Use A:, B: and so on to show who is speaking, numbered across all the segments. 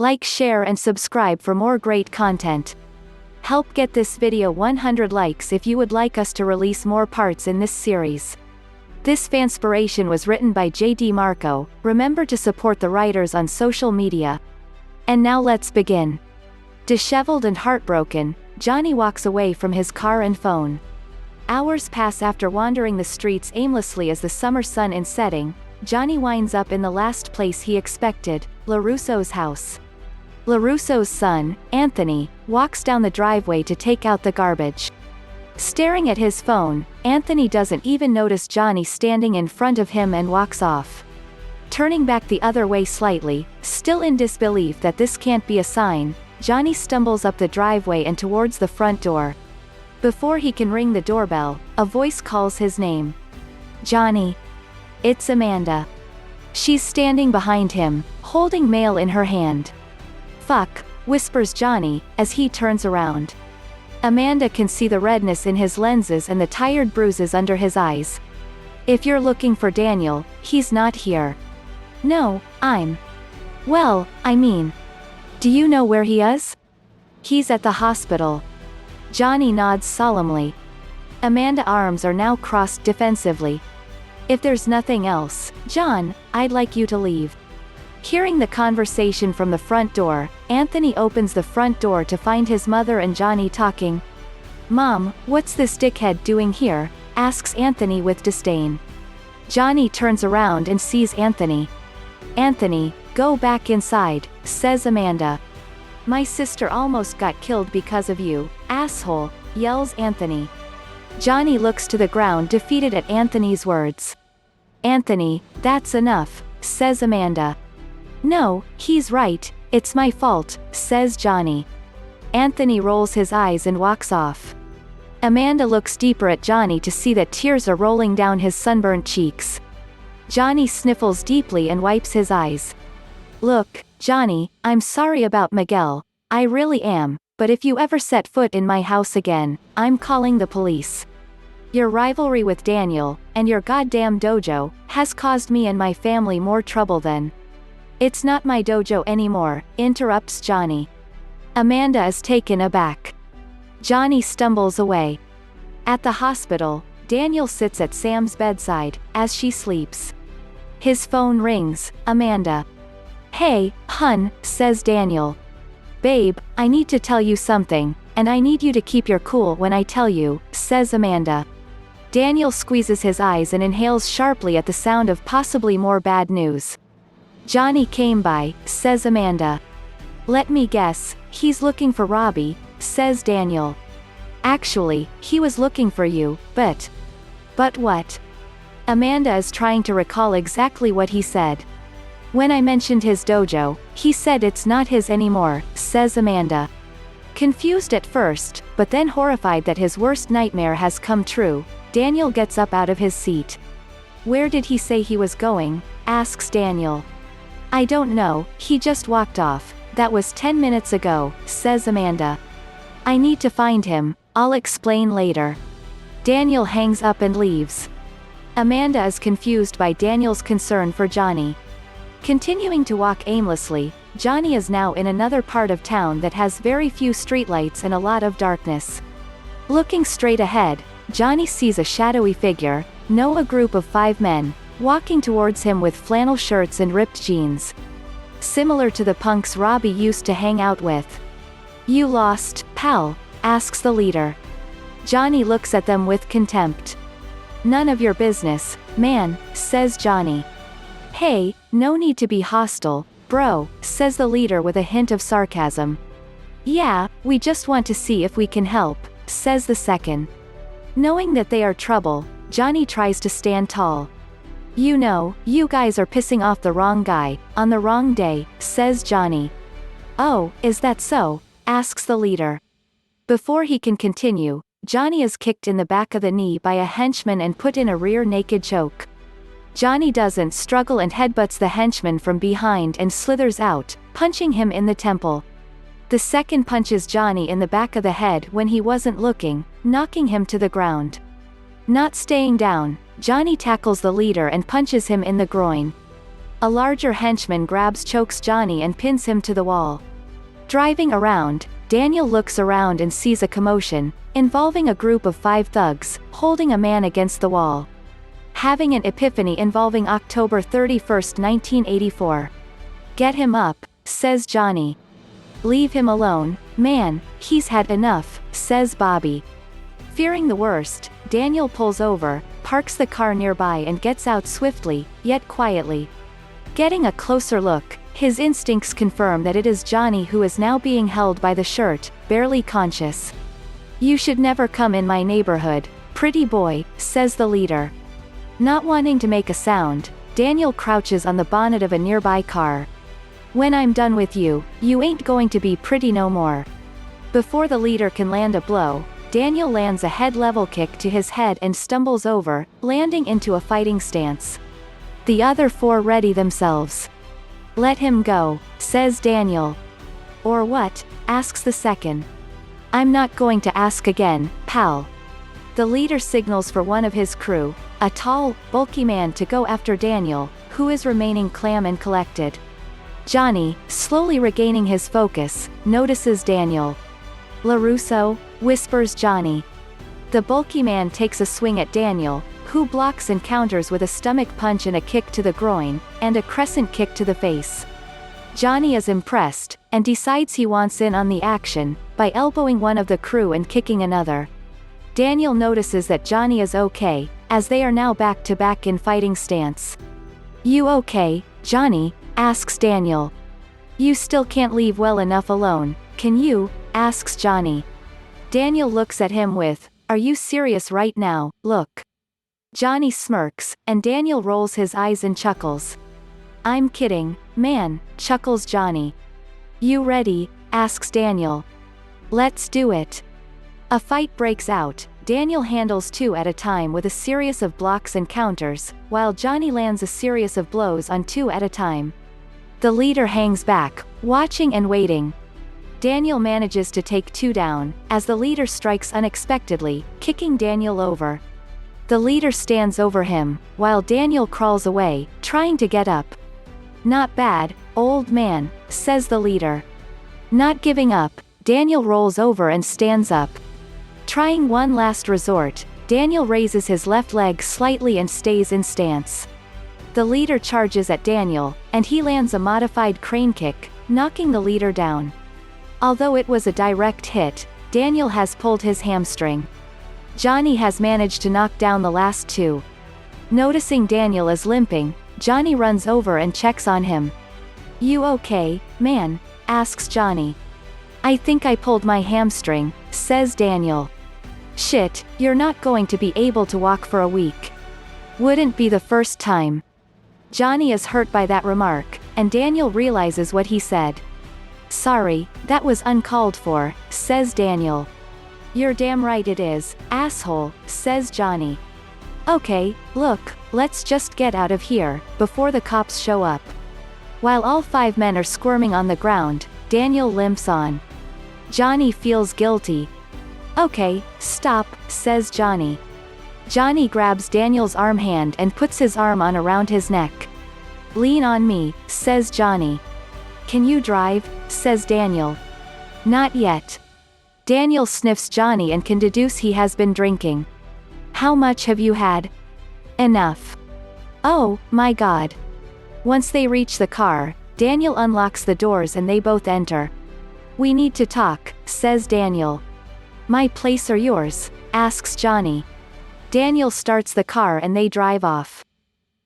A: Like, share and subscribe for more great content. Help get this video 100 likes if you would like us to release more parts in this series. This fanspiration was written by J.D. Marco. Remember to support the writers on social media. And now let's begin. Disheveled and heartbroken, Johnny walks away from his car and phone. Hours pass after wandering the streets aimlessly as the summer sun is setting. Johnny winds up in the last place he expected, Larusso's house. Larusso's son, Anthony, walks down the driveway to take out the garbage. Staring at his phone, Anthony doesn't even notice Johnny standing in front of him and walks off. Turning back the other way slightly, still in disbelief that this can't be a sign, Johnny stumbles up the driveway and towards the front door. Before he can ring the doorbell, a voice calls his name. Johnny. It's Amanda. She's standing behind him, holding mail in her hand. Fuck, whispers Johnny, as he turns around. Amanda can see the redness in his lenses and the tired bruises under his eyes. If you're looking for Daniel, he's not here. No, well, I mean. Do you know where he is? He's at the hospital. Johnny nods solemnly. Amanda's arms are now crossed defensively. If there's nothing else, John, I'd like you to leave. Hearing the conversation from the front door, Anthony opens the front door to find his mother and Johnny talking. Mom, what's this dickhead doing here? Asks Anthony with disdain. Johnny turns around and sees Anthony. Anthony, go back inside, says Amanda. My sister almost got killed because of you, asshole, yells Anthony. Johnny looks to the ground defeated at Anthony's words. Anthony, that's enough, says Amanda. No, he's right, it's my fault, says Johnny. Anthony rolls his eyes and walks off. Amanda looks deeper at Johnny to see that tears are rolling down his sunburnt cheeks. Johnny sniffles deeply and wipes his eyes. Look, Johnny, I'm sorry about Miguel, I really am, but if you ever set foot in my house again, I'm calling the police. Your rivalry with Daniel, and your goddamn dojo, has caused me and my family more trouble than. It's not my dojo anymore, interrupts Johnny. Amanda is taken aback. Johnny stumbles away. At the hospital, Daniel sits at Sam's bedside, as she sleeps. His phone rings. Amanda. Hey, hun, says Daniel. Babe, I need to tell you something, and I need you to keep your cool when I tell you, says Amanda. Daniel squeezes his eyes and inhales sharply at the sound of possibly more bad news. Johnny came by, says Amanda. Let me guess, he's looking for Robbie, says Daniel. Actually, he was looking for you, but what? Amanda is trying to recall exactly what he said. When I mentioned his dojo, he said it's not his anymore, says Amanda. Confused at first, but then horrified that his worst nightmare has come true, Daniel gets up out of his seat. Where did he say he was going? Asks Daniel. I don't know, he just walked off, that was 10 minutes ago, says Amanda. I need to find him, I'll explain later. Daniel hangs up and leaves. Amanda is confused by Daniel's concern for Johnny. Continuing to walk aimlessly, Johnny is now in another part of town that has very few streetlights and a lot of darkness. Looking straight ahead, Johnny sees a shadowy figure, a group of 5 men, walking towards him with flannel shirts and ripped jeans. Similar to the punks Robbie used to hang out with. You lost, pal? Asks the leader. Johnny looks at them with contempt. None of your business, man, says Johnny. Hey, no need to be hostile, bro, says the leader with a hint of sarcasm. Yeah, we just want to see if we can help, says the second. Knowing that they are trouble, Johnny tries to stand tall. You know, you guys are pissing off the wrong guy, on the wrong day, says Johnny. Oh, is that so? Asks the leader. Before he can continue, Johnny is kicked in the back of the knee by a henchman and put in a rear naked choke. Johnny doesn't struggle and headbutts the henchman from behind and slithers out, punching him in the temple. The second punches Johnny in the back of the head when he wasn't looking, knocking him to the ground. Not staying down, Johnny tackles the leader and punches him in the groin. A larger henchman chokes Johnny and pins him to the wall. Driving around, Daniel looks around and sees a commotion, involving a group of 5 thugs, holding a man against the wall. Having an epiphany involving October 31, 1984. "Get him up," says Johnny. "Leave him alone, man, he's had enough," says Bobby. Fearing the worst, Daniel pulls over, parks the car nearby and gets out swiftly, yet quietly. Getting a closer look, his instincts confirm that it is Johnny who is now being held by the shirt, barely conscious. "You should never come in my neighborhood, pretty boy," says the leader. Not wanting to make a sound, Daniel crouches on the bonnet of a nearby car. "When I'm done with you, you ain't going to be pretty no more." Before the leader can land a blow, Daniel lands a head-level kick to his head and stumbles over, landing into a fighting stance. The other 4 ready themselves. "Let him go," says Daniel. "Or what?" asks the second. "I'm not going to ask again, pal." The leader signals for one of his crew, a tall, bulky man, to go after Daniel, who is remaining calm and collected. Johnny, slowly regaining his focus, notices Daniel. "Larusso," whispers Johnny. The bulky man takes a swing at Daniel, who blocks and counters with a stomach punch and a kick to the groin, and a crescent kick to the face. Johnny is impressed, and decides he wants in on the action, by elbowing one of the crew and kicking another. Daniel notices that Johnny is okay, as they are now back-to-back in fighting stance. "You okay, Johnny?" asks Daniel. "You still can't leave well enough alone, can you?" asks Johnny. Daniel looks at him with, "Are you serious right now, look?" Johnny smirks, and Daniel rolls his eyes and chuckles. "I'm kidding, man," chuckles Johnny. "You ready?" asks Daniel. "Let's do it." A fight breaks out. Daniel handles 2 at a time with a series of blocks and counters, while Johnny lands a series of blows on 2 at a time. The leader hangs back, watching and waiting. Daniel manages to take 2 down, as the leader strikes unexpectedly, kicking Daniel over. The leader stands over him, while Daniel crawls away, trying to get up. "Not bad, old man," says the leader. Not giving up, Daniel rolls over and stands up. Trying one last resort, Daniel raises his left leg slightly and stays in stance. The leader charges at Daniel, and he lands a modified crane kick, knocking the leader down. Although it was a direct hit, Daniel has pulled his hamstring. Johnny has managed to knock down the last 2. Noticing Daniel is limping, Johnny runs over and checks on him. "You okay, man?" asks Johnny. "I think I pulled my hamstring," says Daniel. "Shit, you're not going to be able to walk for a week." "Wouldn't be the first time." Johnny is hurt by that remark, and Daniel realizes what he said. "Sorry, that was uncalled for," says Daniel. "You're damn right it is, asshole," says Johnny. "Okay, look, let's just get out of here, before the cops show up." While all 5 men are squirming on the ground, Daniel limps on. Johnny feels guilty. "Okay, stop," says Johnny. Johnny grabs Daniel's arm hand and puts his arm on around his neck. "Lean on me," says Johnny. "Can you drive?" says Daniel. "Not yet." Daniel sniffs Johnny and can deduce he has been drinking. "How much have you had?" "Enough." "Oh, my God." Once they reach the car, Daniel unlocks the doors and they both enter. "We need to talk," says Daniel. "My place or yours?" asks Johnny. Daniel starts the car and they drive off.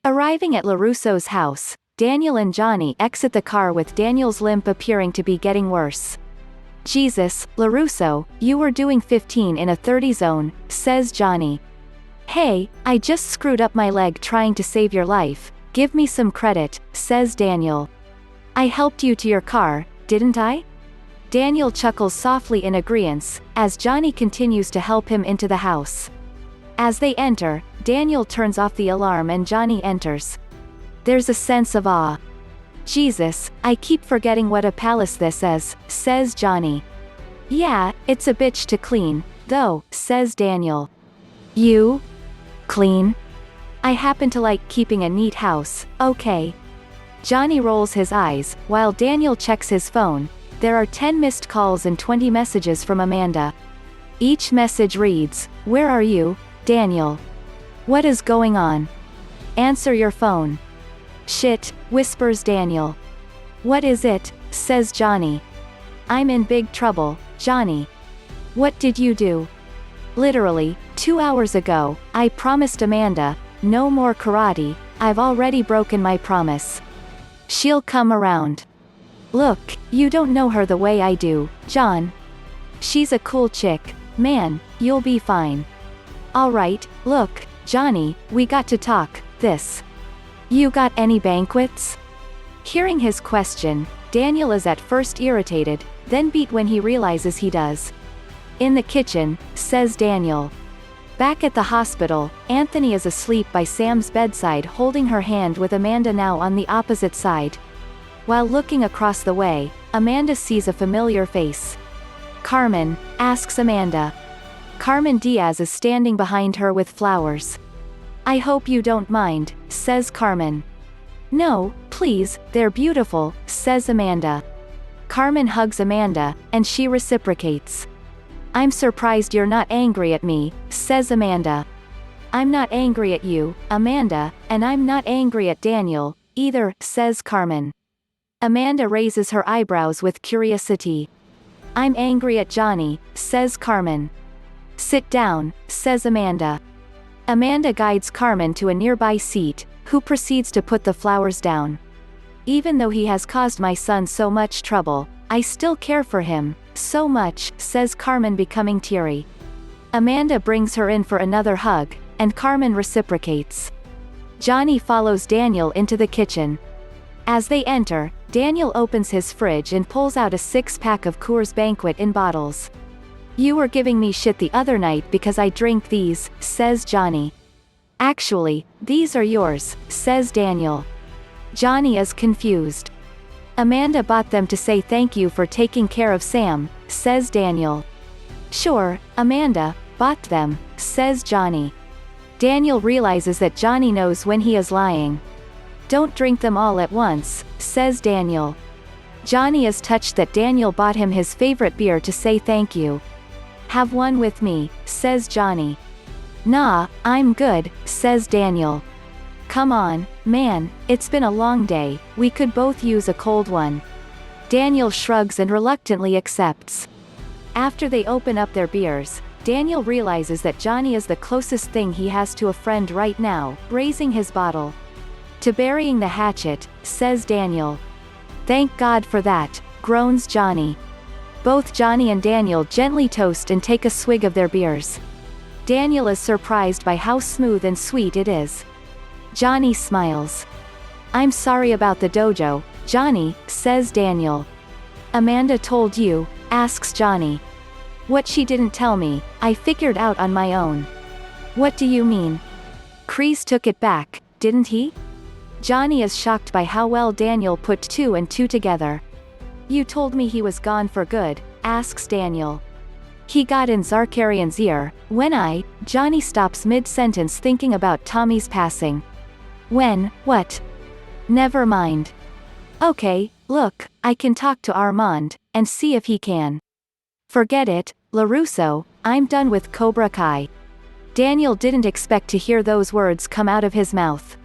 A: Arriving at Larusso's house, Daniel and Johnny exit the car with Daniel's limp appearing to be getting worse. "Jesus, Larusso, you were doing 15 in a 30 zone," says Johnny. "Hey, I just screwed up my leg trying to save your life, give me some credit," says Daniel. "I helped you to your car, didn't I?" Daniel chuckles softly in agreeance, as Johnny continues to help him into the house. As they enter, Daniel turns off the alarm and Johnny enters. There's a sense of awe. "Jesus, I keep forgetting what a palace this is," says Johnny. "Yeah, it's a bitch to clean, though," says Daniel. "You? Clean? I happen to like keeping a neat house, okay." Johnny rolls his eyes, while Daniel checks his phone. There are 10 missed calls and 20 messages from Amanda. Each message reads, "Where are you, Daniel? What is going on? Answer your phone." "Shit," whispers Daniel. "What is it?" says Johnny. "I'm in big trouble, Johnny." "What did you do?" "Literally, 2 hours ago, I promised Amanda, no more karate. I've already broken my promise. She'll come around. Look, you don't know her the way I do, John. She's a cool chick. Man, you'll be fine." "Alright, look, Johnny, we got to talk, this. You got any banquets?" Hearing his question, Daniel is at first irritated, then beat when he realizes he does. "In the kitchen," says Daniel. Back at the hospital, Anthony is asleep by Sam's bedside holding her hand with Amanda now on the opposite side. While looking across the way, Amanda sees a familiar face. "Carmen?" asks Amanda. Carmen Diaz is standing behind her with flowers. "I hope you don't mind," says Carmen. "No, please, they're beautiful," says Amanda. Carmen hugs Amanda, and she reciprocates. "I'm surprised you're not angry at me," says Amanda. "I'm not angry at you, Amanda, and I'm not angry at Daniel, either," says Carmen. Amanda raises her eyebrows with curiosity. "I'm angry at Johnny," says Carmen. "Sit down," says Amanda. Amanda guides Carmen to a nearby seat, who proceeds to put the flowers down. "Even though he has caused my son so much trouble, I still care for him, so much," says Carmen, becoming teary. Amanda brings her in for another hug, and Carmen reciprocates. Johnny follows Daniel into the kitchen. As they enter, Daniel opens his fridge and pulls out a 6-pack of Coors Banquet in bottles. "You were giving me shit the other night because I drink these," says Johnny. "Actually, these are yours," says Daniel. Johnny is confused. "Amanda bought them to say thank you for taking care of Sam," says Daniel. "Sure, Amanda bought them," says Johnny. Daniel realizes that Johnny knows when he is lying. "Don't drink them all at once," says Daniel. Johnny is touched that Daniel bought him his favorite beer to say thank you. "Have one with me," says Johnny. "Nah, I'm good," says Daniel. "Come on, man, it's been a long day, we could both use a cold one." Daniel shrugs and reluctantly accepts. After they open up their beers, Daniel realizes that Johnny is the closest thing he has to a friend right now, raising his bottle. "To burying the hatchet," says Daniel. "Thank God for that," groans Johnny. Both Johnny and Daniel gently toast and take a swig of their beers. Daniel is surprised by how smooth and sweet it is. Johnny smiles. "I'm sorry about the dojo, Johnny," says Daniel. "Amanda told you?" asks Johnny. "What she didn't tell me, I figured out on my own." "What do you mean?" "Kreese took it back, didn't he?" Johnny is shocked by how well Daniel put 2 and 2 together. "You told me he was gone for good," asks Daniel. "He got in Zarkarian's ear, when Johnny stops mid-sentence thinking about Tommy's passing. "When, what?" "Never mind. Okay, look, I can talk to Armand, and see if he can." "Forget it, Larusso, I'm done with Cobra Kai." Daniel didn't expect to hear those words come out of his mouth.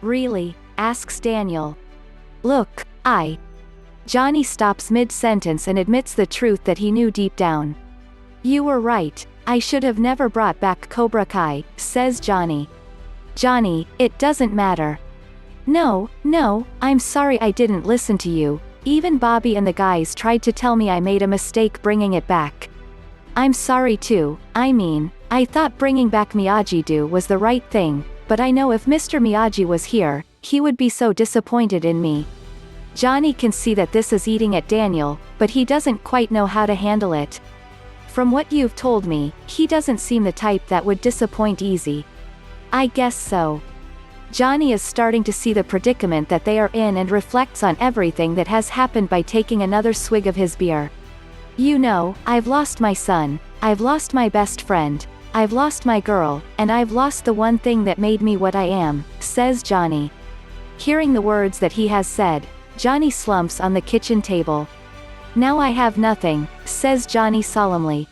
A: "Really?" asks Daniel. "Look, Johnny stops mid-sentence and admits the truth that he knew deep down. "You were right, I should have never brought back Cobra Kai," says Johnny. "Johnny, it doesn't matter." No, I'm sorry I didn't listen to you. Even Bobby and the guys tried to tell me I made a mistake bringing it back. I'm sorry too, I thought bringing back Miyagi-Do was the right thing, but I know if Mr. Miyagi was here, he would be so disappointed in me." Johnny can see that this is eating at Daniel, but he doesn't quite know how to handle it. "From what you've told me, he doesn't seem the type that would disappoint easy." "I guess so." Johnny is starting to see the predicament that they are in and reflects on everything that has happened by taking another swig of his beer. "You know, I've lost my son, I've lost my best friend, I've lost my girl, and I've lost the one thing that made me what I am," says Johnny. Hearing the words that he has said, Johnny slumps on the kitchen table. Now I have nothing, says Johnny solemnly.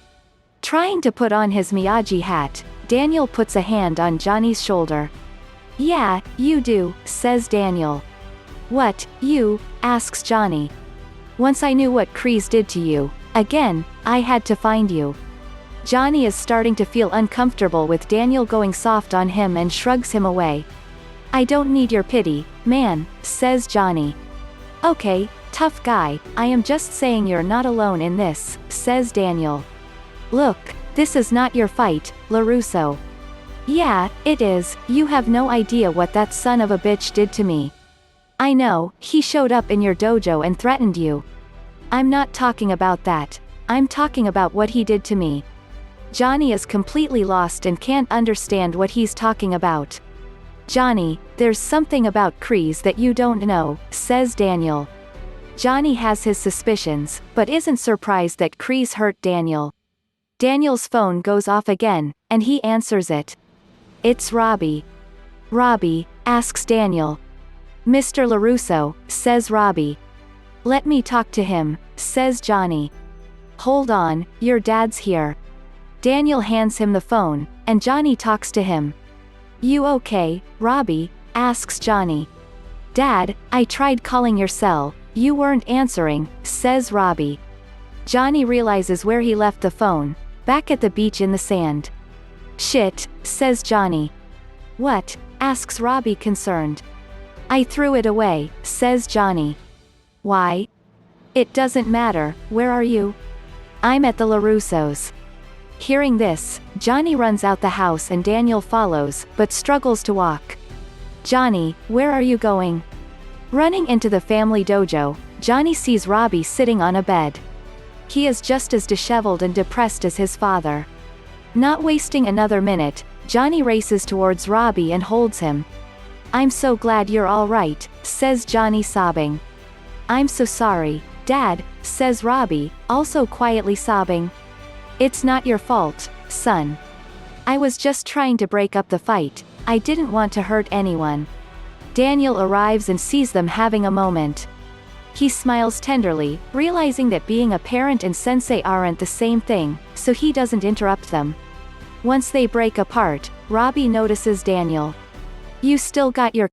A: Trying to put on his Miyagi hat, Daniel puts a hand on Johnny's shoulder. Yeah, you do, says Daniel. What, you? Asks Johnny. Once I knew what Kreese did to you. Again, I had to find you. Johnny is starting to feel uncomfortable with Daniel going soft on him and shrugs him away. I don't need your pity, man, says Johnny. Okay, tough guy, I am just saying you're not alone in this, says Daniel. Look, this is not your fight, Larusso. Yeah, it is, you have no idea what that son of a bitch did to me. I know, he showed up in your dojo and threatened you. I'm not talking about that. I'm talking about what he did to me. Johnny is completely lost and can't understand what he's talking about. Johnny, there's something about Kreese that you don't know, says Daniel. Johnny has his suspicions, but isn't surprised that Kreese hurt Daniel. Daniel's phone goes off again, and he answers it. It's Robbie. Robbie, asks Daniel. Mr. Larusso, says Robbie. Let me talk to him, says Johnny. Hold on, your dad's here. Daniel hands him the phone, and Johnny talks to him. You okay, Robbie? Asks Johnny. Dad, I tried calling your cell, you weren't answering, says Robbie. Johnny realizes where he left the phone, back at the beach in the sand. Shit, says Johnny. What? Asks Robbie concerned. I threw it away, says Johnny. Why? It doesn't matter, where are you? I'm at the Larussos. Hearing this, Johnny runs out the house and Daniel follows, but struggles to walk. Johnny, where are you going? Running into the family dojo, Johnny sees Robbie sitting on a bed. He is just as disheveled and depressed as his father. Not wasting another minute, Johnny races towards Robbie and holds him. I'm so glad you're all right, says Johnny sobbing. I'm so sorry, Dad, says Robbie, also quietly sobbing. It's not your fault, son. I was just trying to break up the fight, I didn't want to hurt anyone. Daniel arrives and sees them having a moment. He smiles tenderly, realizing that being a parent and sensei aren't the same thing, so he doesn't interrupt them. Once they break apart, Robbie notices Daniel. You still got your